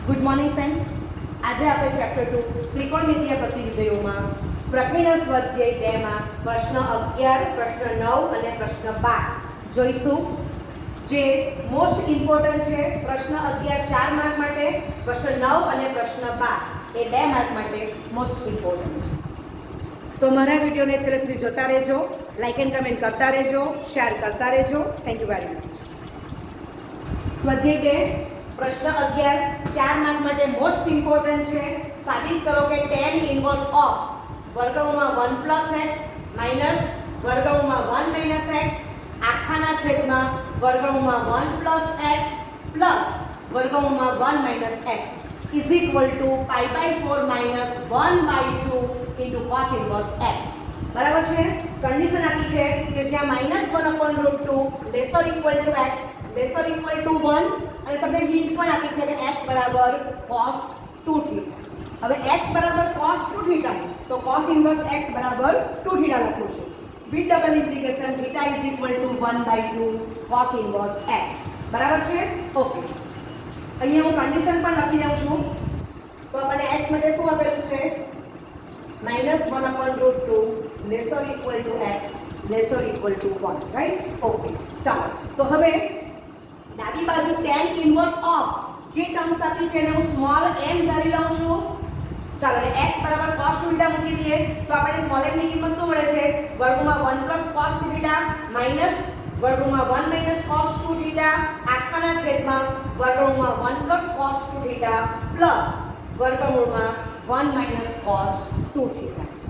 Good morning friends. આજે આપણે chapter 2 ત્રિકોણમિતીય પ્રતિવિધયોમાં પ્રકરણ સ્વાધ્યાય 2 માં પ્રશ્ન 11, પ્રશ્ન 9 અને પ્રશ્ન 12 જોઈશું. જે મોસ્ટ ઇમ્પોર્ટન્ટ છે. પ્રશ્ન 11 4 માર્ક માટે, પ્રશ્ન 9 અને પ્રશ્ન 12 એ 2 માર્ક માટે મોસ્ટ ઇમ્પોર્ટન્ટ છે. તો મારા વિડીયોને છેલ્લે સુધી જોતા રહેજો, લાઈક એન્ડ કમેન્ટ કરતા રહેજો, શેર કરતા રહેજો. Thank you very much. સ્વાધ્યાય 2 પ્રશ્ન 11 4 માર્ક માટે મોસ્ટ ઇમ્પોર્ટન્ટ છે. સાબિત કરો કે tan ઇન્વર્સ ઓફ વર્ગમૂળમાં 1 પ્લસ x માઇનસ વર્ગમૂળમાં 1 માઇનસ x આખાના છેદમાં વર્ગમૂળમાં 1 પ્લસ x પ્લસ વર્ગમૂળમાં 1 minus x is equal to pi by 4 minus 1 by 2 into cos inverse x. બરાબર છે. કન્ડિશન આપી છે કે જ્યાં minus 1/√2 lesser equal to x lesser equal to 1 અને તમને હિન્ટ પણ આપી છે કે x બરાબર cos 2θ. હવે x બરાબર cos 2θ તો cos ઇન્વર્સ x બરાબર 2θ લખું છું. With double integration θ is equal to 1/2 cos inverse x. બરાબર છે. ઓકે, અહીંયા હું કન્ડિશન પણ લખી દઉં છું. તો આપણને x માટે શું આપેલું છે? -1/√2 lesser equal to x lesser equal to 1, right? Okay, ચાલો. તો હવે ડાબી બાજુ tan ઇન્વર્સ ઓફ જે ટર્મ્સ આપી છે એને હું સ્મોલ m ધરી લઉં છું. ચાલો, અને x બરાબર cos 2θ મૂકી દઈએ તો આપણે સ્મોલ m ની કિંમત શું મળે છે? વર્ગમૂળમાં 1 પ્લસ cos 2θ માઇનસ વર્ગમૂળમાં 1 માઇનસ cos 2θ આખાના છેદમાં વર્ગમૂળમાં 1 પ્લસ cos 2θ પ્લસ વર્ગમૂળમાં 1 માઇનસ cos 2θ.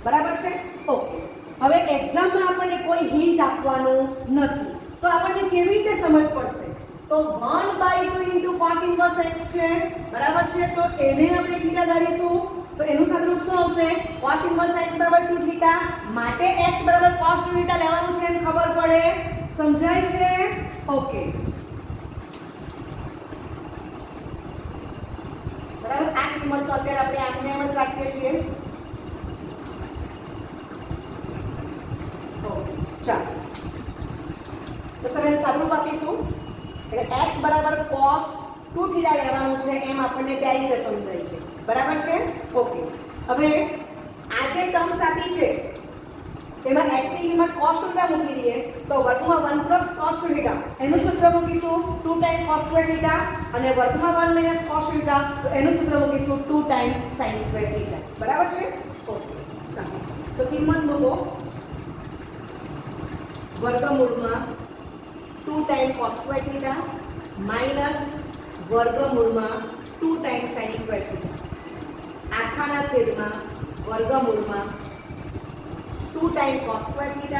બરાબર છે. ઓકે, હવે એક્ઝામમાં આપણને કોઈ હિન્ટ આપવાનું નથી તો આપણને કેવી રીતે સમજ પડશે? તો 1/2 ઇન્ટુ cos ઇન્વર્સ x છે. બરાબર છે. તો એને આપણે θ ધારીશું તો એનું સાદુરૂપ શું આવશે? cos ઇન્વર્સ x બરાબર 2θ. માટે x બરાબર cos 2θ લેવાનું છે એમ ખબર પડે. સમજાય છે? ઓકે, બરાબર. આ કિંમત તો અત્યારે આપણે આમને એમ જ રાખીએ છીએ. ઓકે, ચાલો. તો સર એને સાદુરૂપ આપીશું એટલે x બરાબર cos 2θ લેવાનું છે એમ આપણને બે રીતે સમજાય છે. બરાબર છે. ઓકે, હવે આ જે ટર્મ્સ આપી છે તેમાં x ની કિંમત cos 2θ મૂકી દઈએ તો વર્ગમાં 1 પ્લસ cos 2θ એનું સૂત્ર મૂકીશું 2 ટાઈમ cos2θ અને વર્ગમાં 1 માઇનસ cos 2θ તો એનું સૂત્ર મૂકીશું 2 ટાઈમ sin2θ. બરાબર છે. ઓકે, ચાલો. તો કિંમત મૂકો વર્ગમૂળમાં 2 ટાઈમ cos2θ માઇનસ વર્ગમૂળમાં 2 ટાઈમ sin2θ આખાના છેદમાં વર્ગમૂળમાં 2 ટાઈમ cos2θ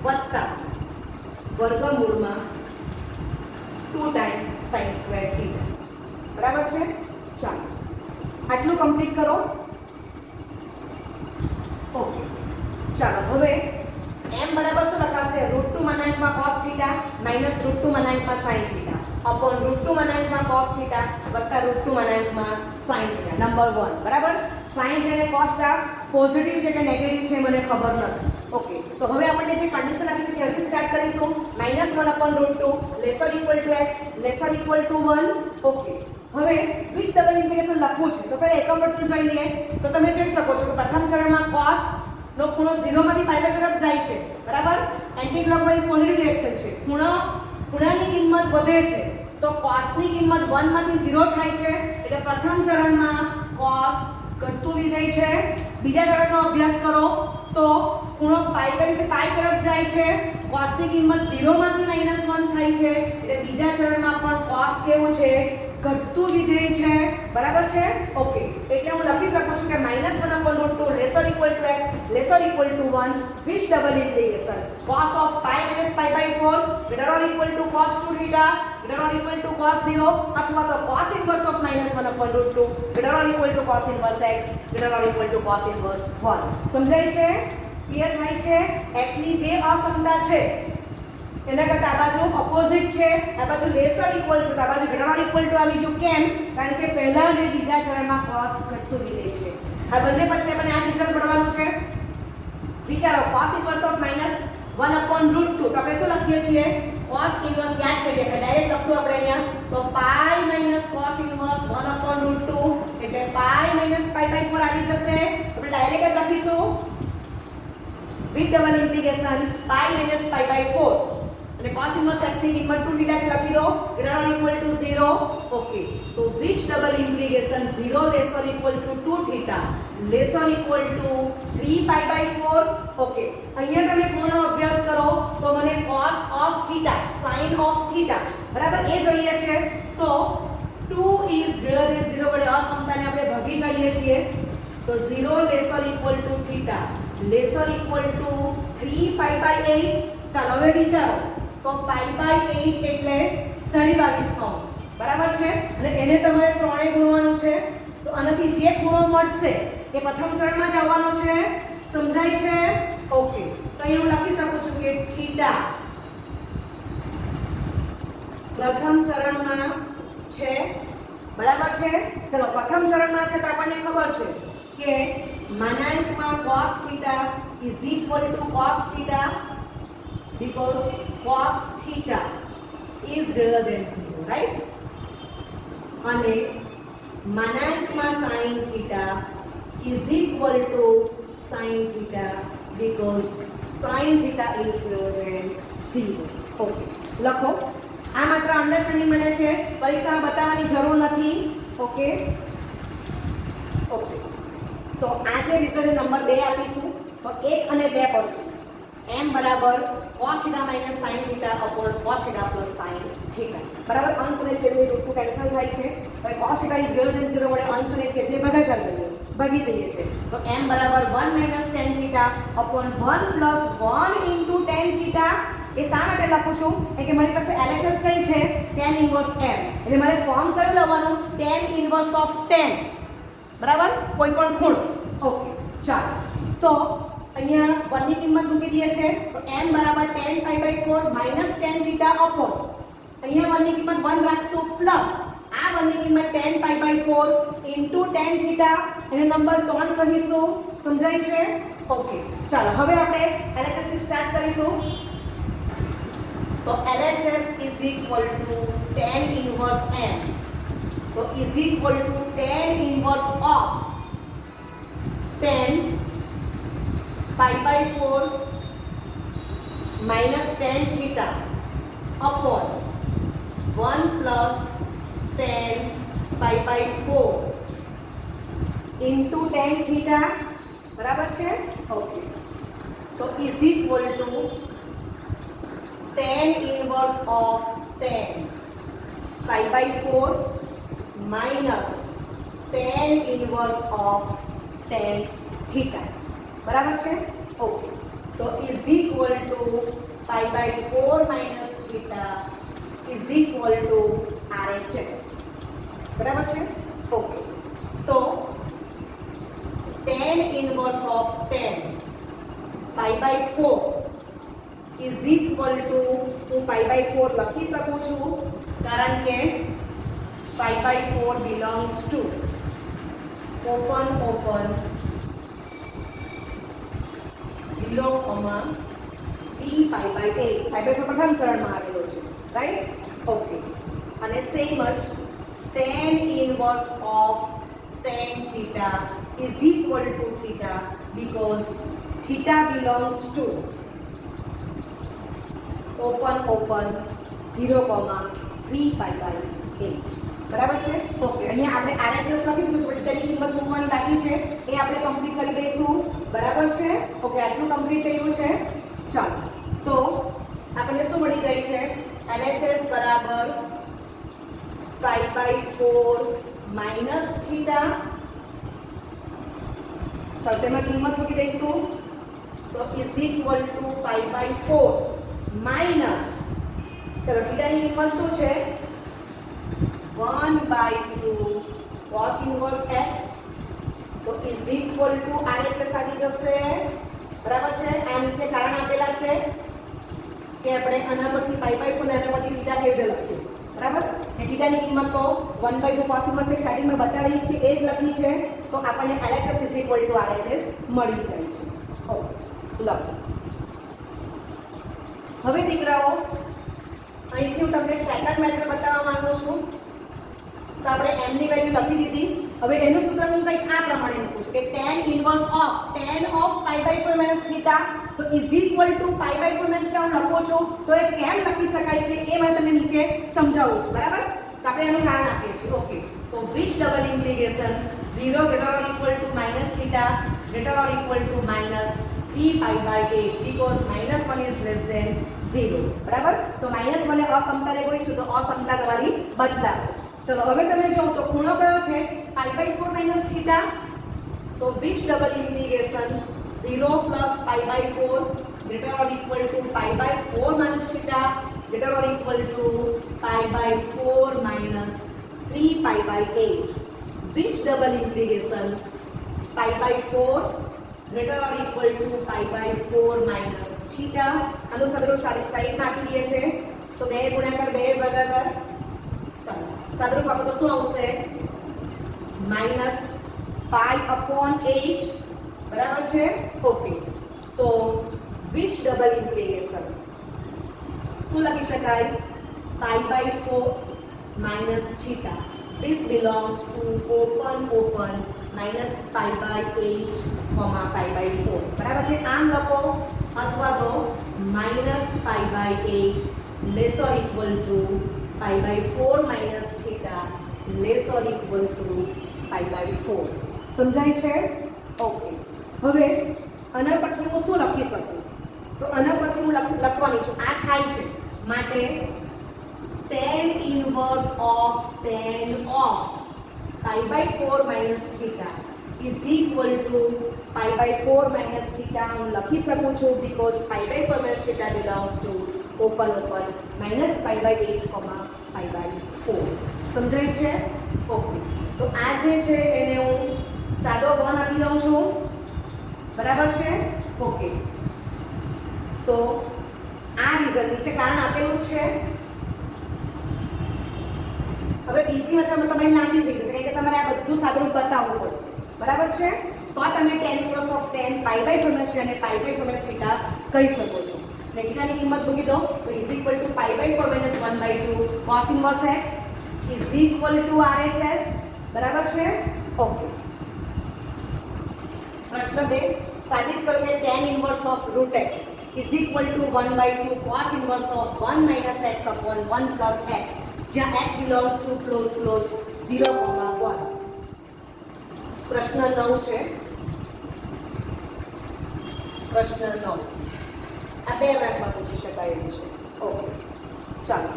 વત્તા વર્ગમૂળમાં 2 ટાઈમ sin2θ. બરાબર છે. ચાલો, આટલું કમ્પ્લીટ કરો. ઓકે, ચાલો. હવે m બરાબર શું લખાશે? √2 મનાંકમાં cos θ માઇનસ √2 મનાંકમાં sin θ અપોન √2 મનાંકમાં cos θ વત્તા √2 મનાંકમાં sin θ. નંબર 1. બરાબર. sin θ અને cos θ પોઝિટિવ છે કે નેગેટિવ છે મને ખબર નથી. ઓકે, તો હવે આપણે જે કન્ડિશન આપી છે ત્યારથી સ્ટાર્ટ કરીશું. -1/√2 lesser equal to x lesser equal to 1. Okay, હવે વિચ ડબલ ઇન્ટિગ્રેશન લખવું છે તો પહેલા એકમ વર્તુળ જોઈ લઈએ. તો તમે જોઈ શકો છો કે પ્રથમ ચરણમાં cos નો ખૂણો 0 માંથી પાઈ તરફ જાય છે. બરાબર. એન્ટી ક્લોકવાઇઝ પોઝિટિવ ડિરેક્શન છે. ખૂણાની કિંમત વધે છે તો cos ની કિંમત 1 માંથી 0 થાય છે એટલે પ્રથમ ચરણમાં cos ઘટતું વિધેય છે. બીજા ચરણનો અભ્યાસ કરો તો ખૂણો પાઈ તરફ જાય છે. cos ની કિંમત 0 માંથી -1 થાય છે એટલે બીજા ચરણમાં પણ cos કેવું છે? ઘટતું વિધેય છે. બરાબર છે. ઓકે, એટલે હું લખી શકું છું કે -1/√2 lesser equal to x lesser equal to 1 which double integration cos of pi minus pi by 4 greater or equal to cos 2θ greater or equal to cos 0 અથવા તો cos inverse of -1/√2 greater or equal to cos inverse x greater or equal to cos inverse 1. સમજાય છે? Clear થાય છે? x ની જે અસમતા છે એના કરતા આ બાજુ ઓપોઝિટ છે, આ બાજુ લેસર ઇક્વલ છે તો આ બાજુ ગ્રેટર ઓર ઇક્વલ ટુ આવી ગયું. કેમ? કારણ કે પહેલા અને બીજા ચરણમાં cos ઘટતું વિધેય છે. આ બંને પરથી આપણે આ રિઝલ્ટ મળવાનું છે. વિચારો cos ઇન્વર્સ ઓફ -1/√2 તો આપણે શું લખીએ છીએ? cos ઇન્વર્સ યાદ કરીએ કે ડાયરેક્ટ લખશું આપણે અહીંયા તો પાઈ minus cos inverse 1/√2 એટલે પાઈ minus પાઈ બાય 4 આવી જશે. આપણે ડાયરેક્ટ લખીશું with double integration pi minus pi by 4 અને cos inverse x ની કિંમત 2 થીટા છે લખી દો greater or equal to 0. Okay, તો which double integration 0 less or equal to 2 theta less or equal to 3 pi by 4. Okay, અહીંયા તમે કોનો અભ્યાસ કરો તો મને cos of theta sin of theta બરાબર એ જોઈએ છે. તો 2 is greater than 0 વડે અસમતાને આપણે ભાગી કાઢીએ છીએ તો 0 less or equal to theta less or equal to 3 pi by 8. ચાલો હવે વિચારો તો pi by 8 એટલે 22 બરાબર છે અને એને તમારે ત્રણે ગુણવાનું છે. તો આનાથી જે ખૂણો મળશે એ પ્રથમ ચરણમાં જ આવવાનો છે. સમજાય છે? ઓકે, તો અહીં હું લખી શકું છું કે થીટા પ્રથમ ચરણમાં છે બરાબર છે. ચલો પ્રથમ ચરણમાં છે તો આપણને ખબર છે કે માનાંકમાં cos theta is equal to cos theta because cos theta is greater than 0, right? અને માનાંકમાં sin theta is equal to sin theta because sin theta is greater than 0. Okay, લખો. આ માત્ર અન્ડરસ્ટેન્ડિંગ માટે છે, પરીક્ષામાં બતાવવાની જરૂર નથી. ઓકે ઓકે, તો આજે રિઝલ્ટ નંબર 2 આપીશું. તો 1 અને 2 પર m બરાબર cos theta minus sin theta upon cos theta plus sin theta બરાબર અંશ અને છેદની રૂટ કેન્સલ થાય છે. હવે cos theta is greater than 0 વડે અંશ અને છેદને ભાગાકાર કરીએ ભાગી દઈએ છે તો m બરાબર 1 minus tan theta upon 1 plus 1 into tan theta. એ શા માટે લખું છું કે મારી પાસે LHS કઈ છે tan inverse m એટલે મારે ફોર્મ કયું લેવાનું tan inverse of tan બરાબર કોઈ પણ ખૂણો. ઓકે, ચાલો તો અહીંયા 1 ની કિંમત મૂકી દઈએ છે તો m બરાબર tan pi by 4 minus tan theta upon અહીંયા 1 ની કિંમત 1 રાખશું પ્લસ આ 1 ની કિંમત tan pi by 4 into tan theta એને નંબર 3 કહીશું. સમજાય છે? ઓકે, ચાલો હવે આપણે LHS થી સ્ટાર્ટ કરીશું. તો LHS is equal to tan inverse m તો is equal to tan inverse of tan pi by 4 minus tan theta upon 1 plus tan pi by 4 into tan theta બરાબર છે. ઓકે, તો is equal to tan inverse of tan pi by 4 minus tan inverse of tan theta બરાબર છે. Okay, તો is equal to pi by 4 minus theta is equal to RHS બરાબર છે. Okay, તો tan inverse of tan pi by 4 is equal to હું pi by 4 લખી શકું છું કારણ કે pi by 4 belongs to open 0, p pi by 8 pi by 4 પ્રથમ ચરણમાં આવેલો છે, રાઈટ? ઓકે, અને સેમ જ tan inverse of tan theta is equal to theta because theta belongs to open 0, 3 pi by 8 બરાબર છે. ઓકે, અહીંયા આપણે RHS લખી દીધું છે, તેની કિંમત મૂકવાની બાકી છે એ આપણે કમ્પ્લીટ કરી દઈશું. બરાબર છે. ઓકે, આટલું કમ્પ્લીટ કર્યું છે. ચાલો તો આપણને શું મળી જાય છે LHS બરાબર pi by 4 minus theta. ચાલો તેમાં કિંમત મૂકી દઈશું તો is equal to pi by 4 minus ચલો થીટાની કિંમત શું છે 1/2 cos inverse x તો is equal to RHS આવી જશે. બરાબર છે. આ નીચે કારણ આપેલા છે કે આપણે આના પરથી pi by 4 ને આના પરથી થીટા કેવી રીતે લખીએ. બરાબર, એ થીટાની કિંમત તો 1/2 cos inverse સ્ટાર્ટિંગમાં બતાવેલી છે એ જ લખી છે તો આપણને LHS is equal to RHS મળી જાય છે. ઓકે, લખો. હવે દીકરાઓ અહીંથી હું તમને સેકન્ડ મેથડ બતાવવા માંગુ છું. તો આપણે m ની વેલ્યુ લખી દીધી. હવે એનું સૂત્ર હું કંઈક આ પ્રમાણે મૂકું છું કે tan inverse of tan of π/4 minus theta તો is equal to π/4 minus theta હું લખું છું તો એ કેમ લખી શકાય છે એ મેં તમને નીચે સમજાવું છું. બરાબર? તો આપણે એનું કારણ આપીએ છીએ. ઓકે, તો which double integration 0 greater or equal to minus theta greater or equal to minus 3π/8 because minus 1 is less than 0. બરાબર? તો minus 1 એ અસમતાને ગોળીશું તો અસમતા તમારી બદલાશે. ચલો હવે તમે જો તો ખૂણો કયો છે π/4 minus theta. તો which double integration 0 plus π/4 greater or equal to π/4 minus theta greater or equal to π/4 minus 3π/8. Which double integration π/4 greater or equal to π/4 minus theta. આનો સાદરૂપ સાઈડમાં આપી દઈએ છે તો 2 ગુણાકાર 2 ભાગાકાર. ચાલો સાદરૂપ આપો તો શું આવશે minus π/8. બરાબર છે? ઓકે, તો which double integration શું લખી શકાય π/4 minus theta. This belongs to open minus π/8 π/4. બરાબર છે? આમ લખો અથવા તો minus π/8 less or equal to π/4 minus theta less or equal to π/4. સમજાય છે? ઓકે, હવે આના પરથી હું શું લખી શકું? તો આના પરથી હું લખવાની છું આ થાય છે માટે tan inverse of tan of π/4 minus theta is equal to π/4 minus theta હું લખી શકું છું because π/4 minus theta belongs to open minus π/8 π/4. સમજાય છે? ઓકે, તો આ જે છે એને હું સાદો 1 આપી દઉં છું. બરાબર છે? ઓકે, તો આ રીઝન નીચે કારણ આપેલું જ છે. હવે બીજી મતલબ તમારી નાની થઈ જશે કારણ કે તમારે આ બધું સાદરૂપ બતાવવું પડશે. બરાબર છે? તો તમે tan inverse of tan π/4 minus અને π/4 minus theta કહી શકો છો. ને થીટાની કિંમત મૂકી દો તો is equal to π/4 minus 1/2 cos inverse x is equal to RHS. બરાબર છે? ઓકે, પ્રશ્ન 2 સાબિત કરો કે tan inverse of root x is equal to 1/2 cos inverse of 1 minus x upon 1 plus x જ્યાં x belongs to close 0,1. પ્રશ્ન 9 છે. પ્રશ્ન 9 આ 2 માર્કમાં પૂછી શકાય એવું છે. ઓકે, ચાલો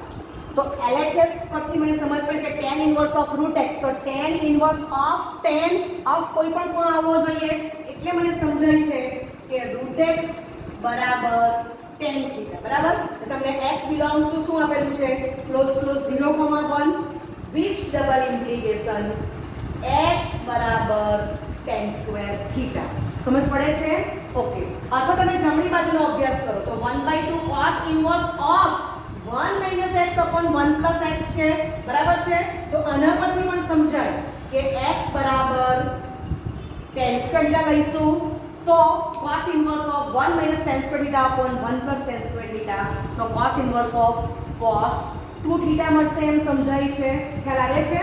તો LHS પરથી મને સમજ પડી કે tan inverse of root x તો tan inverse of tan of કોઈ પણ ખૂણો આવવો જોઈએ એટલે મને સમજાય છે કે root x બરાબર tan theta. બરાબર? તો તમને x belongs to શું આપેલું છે close 0,1 which double integration x બરાબર tan square theta. સમજ પડે છે? ઓકે, અથવા તમે જમણી બાજુનો અભ્યાસ કરો તો 1/2 cos inverse of 1 minus x upon 1 plus x છે. બરાબર છે? તો આના પરથી પણ સમજાય કે x બરાબર tan square theta લઈશું તો cos inverse of 1 minus tan square theta upon 1 plus tan square theta તો cos inverse of cos 2 theta મળશે. એમ સમજાય છે? ખ્યાલ આવે છે?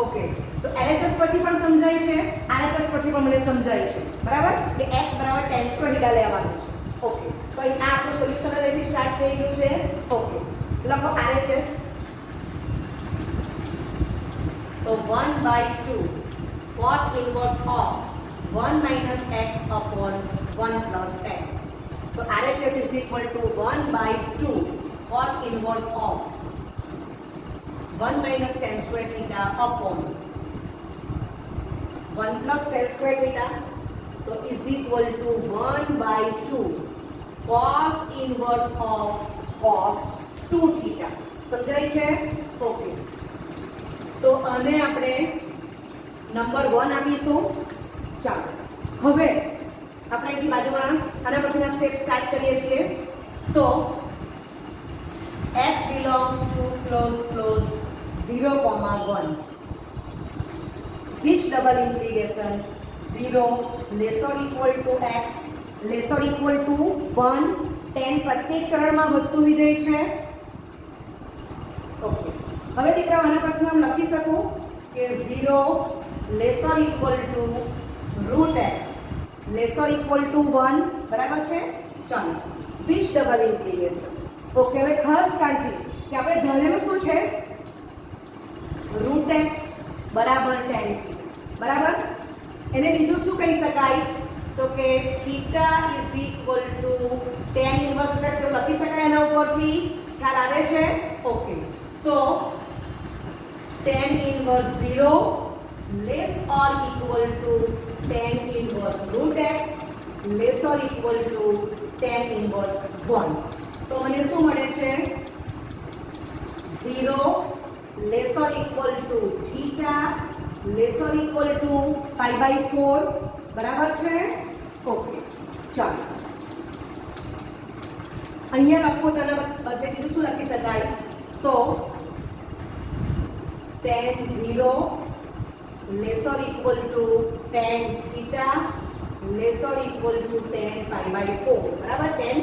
ઓકે, તો LHS પરથી પણ સમજાય છે, RHS પરથી પણ મને સમજાય છે. બરાબર? કે x બરાબર tan square theta લેવાનું છે. ઓકે, તો અહીં આ આપણું સોલ્યુશન અહીંથી સ્ટાર્ટ થઈ ગયું છે. ઓકે, લખો RHS. તો 1/2 cos inverse of 1 minus x upon 1 plus x. So RHS is equal to 1/2 cos inverse of 1 minus tan square theta upon 1 plus tan square theta. So is equal to 1/2 cos inverse of cos 2 theta. સમજાય છે? Okay, તો આને આપણે number 1 આપીશું. ચાલો હવે આપણે અહીંથી બાજુમાં આના પછીના સ્ટેપ સ્ટાર્ટ કરીએ છીએ. તો x belongs to close 0,1 which double integration 0 less or equal to x less or equal to 1 tan પ્રત્યેક ચરણમાં વધતું વિધેય છે. ઓકે, હવે દીકરાઓ આના પરથી હું લખી શકું કે 0 laser equal to √x lesser equal to 1 બરાબર છે. ચાલો વિચ ડબલ ઇન્ટિગ્રેશન. ઓકે, હવે ખાસ કાળજી કે આપણે ધારેલું શું છે √x બરાબર tan બરાબર. એને બીજું શું કહી શકાય તો કે theta is equal to tan inverse x એવું લખી શકાય એના ઉપરથી. ખ્યાલ આવે છે? ઓકે, તો tan inverse 0 less or equal to tan inverse √x less or equal to tan inverse 1. તો મને શું મળે છે 0 less or equal to theta less or equal to π/4 બરાબર છે. ઓકે, ચાલો અહીંયા લખો તેના બદલે બીજું શું લખી શકાય તો tan 0 less or equal to tan theta less or equal to tan π/4 બરાબર. tan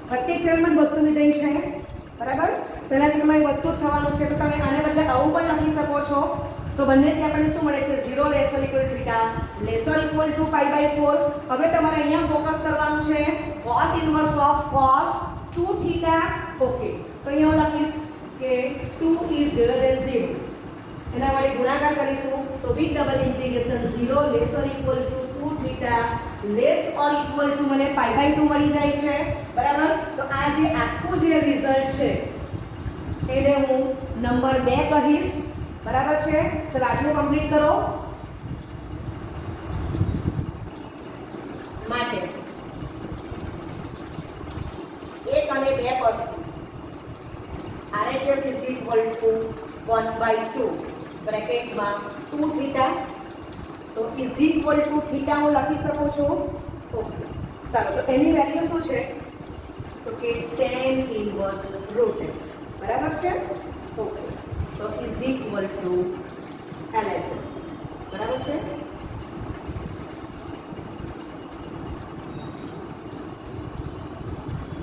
પ્રત્યેક ચરણમાં વધતું વિધેય છે બરાબર. પહેલા ચરણમાં વધતું જ થવાનું છે, તો તમે આને બદલે આવું પણ લખી શકો છો. તો બંનેથી આપણને શું મળે છે 0 less or equal to theta less or equal to π/4. હવે તમારે અહીંયા ફોકસ કરવાનું છે cos inverse of cos 2 theta. Okay, તો અહીંયા હું લખીશ કે 2 ઇઝ ગ્રેટર ધેન 0. એના વડે ગુણાકાર કરીશું તો with double integration 0 less or equal to 2 theta less or equal to મને π/2 મળી જાય છે બરાબર. તો આ જે આખું જે રિઝલ્ટ છે એને હું નંબર 2 કહીશ બરાબર છે. ચલો આટલું કમ્પ્લીટ કરો. માટે 1 અને 2 પર RHS is equal to 1/2 બ્રેકેટમાં 2 theta તો ઇઝ ઇક્વલ ટુ થીટા હું લખી શકું છું. ઓકે, ચાલો તો એની વેલ્યુ શું છે તો કે tan ઇન્વર્સ √x બરાબર છે. ઓકે, તો ઇઝ ઇક્વલ ટુ LHS બરાબર છે.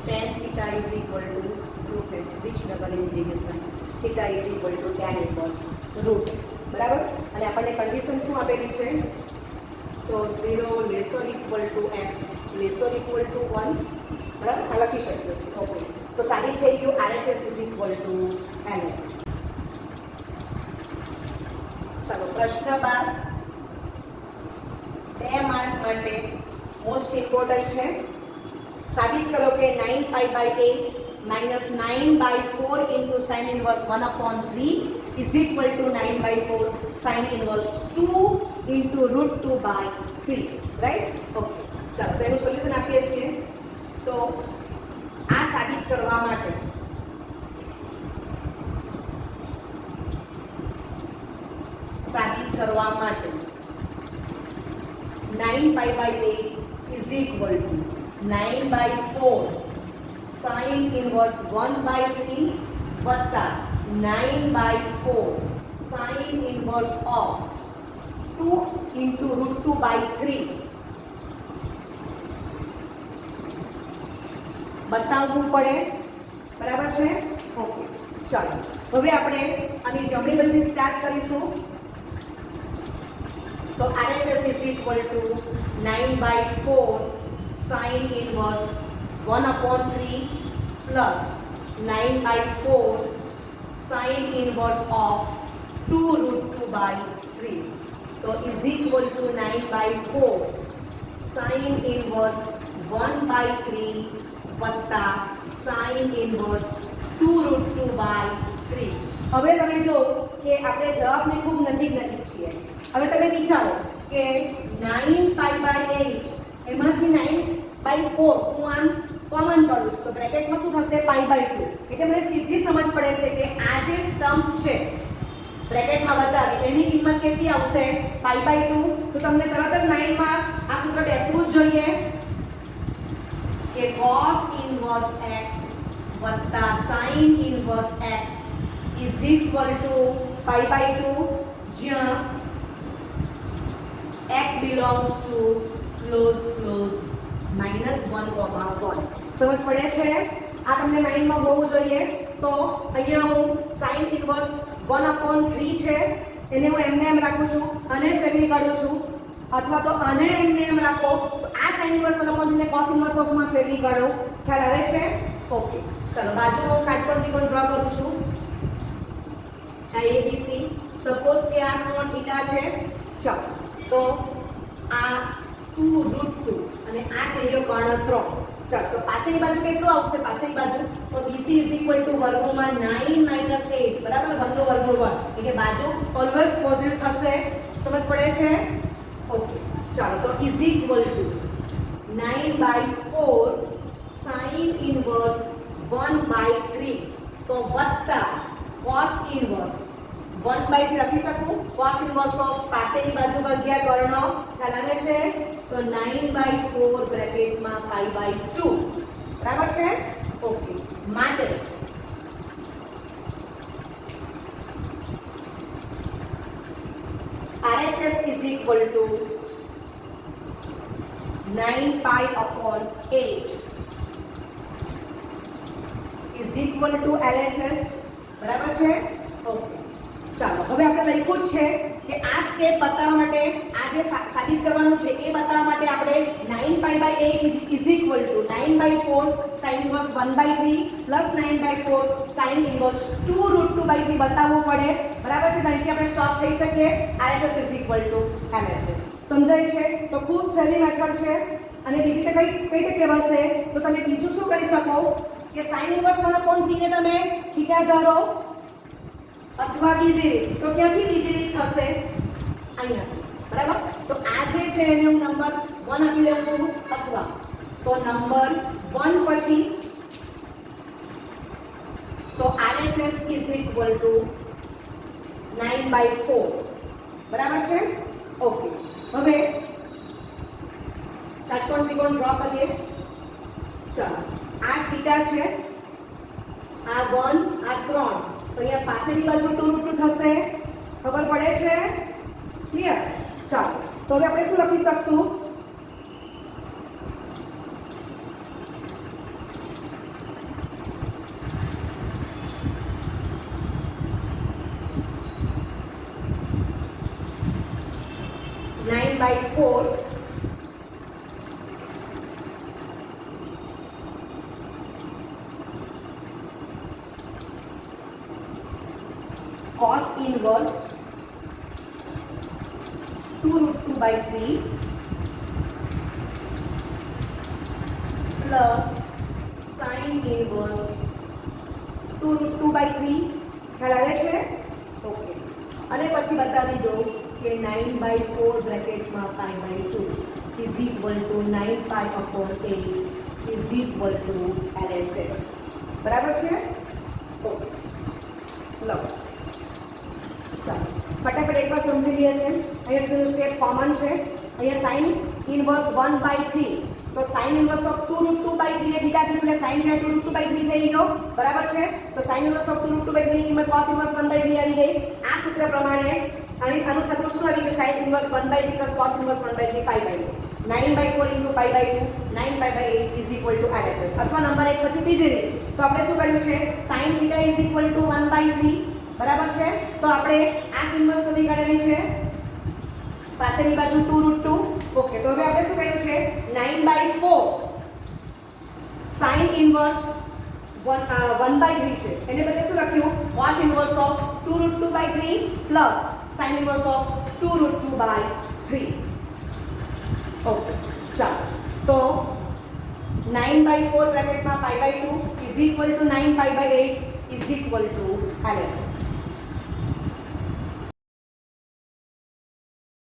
tan theta is equal to √x which double integration theta is equal to tan inverse √x બરાબર. અને આપણને કન્ડિશન શું આપેલી છે તો 0 less or equal to x less or equal to 1 બરાબર. આ લખી શકીએ છીએ. ઓકે, તો સાબિત થઈ ગયું RHS is equal two LHS. ચાલો પ્રશ્ન 12 2 માર્ક માટે મોસ્ટ ઇમ્પોર્ટન્ટ છે. સાબિત કરો કે 9π/8 minus 9/4 into sin inverse 1/3 is equal to 9/4 sin inverse 2 into √2/3 right. Okay, ચાલો તો એનું સોલ્યુશન આપીએ છીએ. તો આ સાબિત કરવા માટે સાબિત કરવા માટે 9π/8 is equal to 9/4 sin inverse 1/3 વત્તા 9/4 sin inverse of 2 into √2/3 બતાવવું પડે બરાબર છે. ઓકે, ચાલો હવે આપણે આની જમણી બાજુથી સ્ટાર્ટ કરીશું. તો RHS is equal to 9/4 sin inverse 1/3 plus 9/4 sin inverse of 2 √2/3 તો is equal to 9/4 sin inverse 1/3 વત્તા sin inverse 2 √2/3. હવે તમે જો કે આપણે જવાબની ખૂબ નજીક છીએ. હવે તમે વિચારો કે 9π/8 એમાંથી 9/4 હું આમ કોમન કરું છું તો બ્રેકેટમાં શું થશે π/2. એટલે મને સીધી સમજ પડે છે કે આ જે ટર્મ્સ છે બ્રેકેટમાં બતાવી એની કિંમત કેટલી આવશે π/2. તો તમને તરત જ માઇન્ડમાં આ સૂત્ર બેસવું જ જોઈએ કે cos ઇન્વર્સ x વત્તા sin inverse x is equal to π/2 જ્યાં x belongs to close -1,1. સમજ પડે છે? આ તમને માઇન્ડમાં હોવું જોઈએ. તો અહીંયા હું sin ઇન્વર્સ 1/3 છે એને હું એમને એમ રાખું છું અને ફેરવી કાઢું છું, અથવા તો આને એમને એમ રાખો તો આ sin ઇન્વર્સ 1 upon 3 ને cos ઇન્વર્સ ઓફ માં ફેરવી કાઢો. ખ્યાલ આવે છે? ઓકે, ચલો બાજુમાં હું કાટકોણ ત્રિકોણ ડ્રો કરું છું. આ ABC, સપોઝ કે આ કોણ થીટા છે. ચલો તો આ 2√2 અને આ થઈ ગયો કર્ણ 3. ચલો તો પાસેની બાજુ કેટલું આવશે? પાસેની બાજુ તો BC વર્ગમૂળમાં 9 - 8 બરાબર, 1 નું વર્ગમૂળ 1 એટલે કે બાજુ ઓલવેઝ પોઝિટિવ થશે. સમજ પડે છે? ઓકે, ચાલો તો is equal two 9/4 sin inverse 1/3 તો વત્તા cos ઇન્વર્સ 1/3 લખી શકું. cos ઇન્વર્સ ઓફ પાસેની બાજુ ભાગ્યા કર્ણ. ખ્યાલ આવે છે? તો 9/4 બ્રેકેટમાં pi/2 બરાબર છે. ઓકે, માટે RHS is equal to 9 pi/8 is equal to LHS બરાબર છે. ઓકે, ચાલો હવે આપણે લખ્યું જ છે કે આ સ્ટેપ બતાવવા માટે, આ જે સાબિત કરવાનું છે એ બતાવવા માટે આપણે 9 pi/8 is equal to 9/4 sin inverse 1/3 plus 9/4 sin inverse 2√2/3 બતાવવું પડે. બરાબર છે? ત્યાંથી આપણે સ્ટોપ થઈ શકીએ. RHS is equal to LHS. સમજાય છે? તો ખૂબ સહેલી મેથડ છે. અને બીજી તો કઈ રીતે કહેવાશે? તો તમે બીજું શું કરી શકો કે sin inverse 1 upon 3 ને તમે થીટા ધારો અથવા બીજી રીત. તો ક્યાંથી બીજી રીત થશે? અહીંયાથી. બરાબર? તો આ જે છે એને હું નંબર 1 આપી દઉં છું, અથવા તો નંબર 1 પછી તો RHS is equal to 9/4 બરાબર છે. ઓકે, હવે કાટકોણ ત્રિકોણ ડ્રો કરીએ. ચાલો આ થીટા છે, આ 1, આ 3, તો અહીંયા પાસેની બાજુ 2√2 થશે. ખબર પડે છે? ક્લિયર? ચાલો તો હવે આપણે શું લખી શકશું? (9/4) cos inverse 2√2/3 plus sin inverse 2√2/3. ખ્યાલ આવે છે? ઓકે, અને પછી બતાવી દો કે 9/4 બ્રેકેટમાં pi/2 is equal to 9 pi/8 is equal to LHS. બરાબર છે? ઓકે, લો ચાલો ફટાફટ એકવાર સમજી લઈએ છે. અહીંયા સુધીનું સ્ટેપ કોમન છે. અહીંયા સાઇન ઇન્વર્સ 1/3 તો સાઇન ઇન્વર્સ ઓફ 2√2/3 ને થીટા કીધું એટલે સાઇન ને 2√2/3 થઈ ગયો. બરાબર છે? તો સાઇન ઇન્વર્સ ઓફ 2√2/3 ની કિંમત cos ઇન્વર્સ 1/3 આવી ગઈ. આ સૂત્ર પ્રમાણે આનું સૂત્ર શું આવી ગયું? Sine inverse 1/3 plus cos inverse 1/3 pi/2 9/4 into pi/2 9 pi/8 is equal to LHS. અથવા નંબર 1 પછી બીજી રીત. તો આપણે શું કર્યું છે? sin theta is equal to 1/3 બરાબર છે? તો આપણે આ કિંમત શોધી કાઢેલી છે. પાસેની બાજુ 2√2. ઓકે, તો હવે આપણે શું કર્યું છે? 9/4 sin ઇન્વર્સ 1/3 છે એને બદલે શું લખ્યું? cos inverse of 2√2/3 plus sin inverse of 2√2/3. Okay, ચાલો તો 9/4 બ્રેકેટમાં pi/2 is equal to 9 pi/8 is equal to LHS.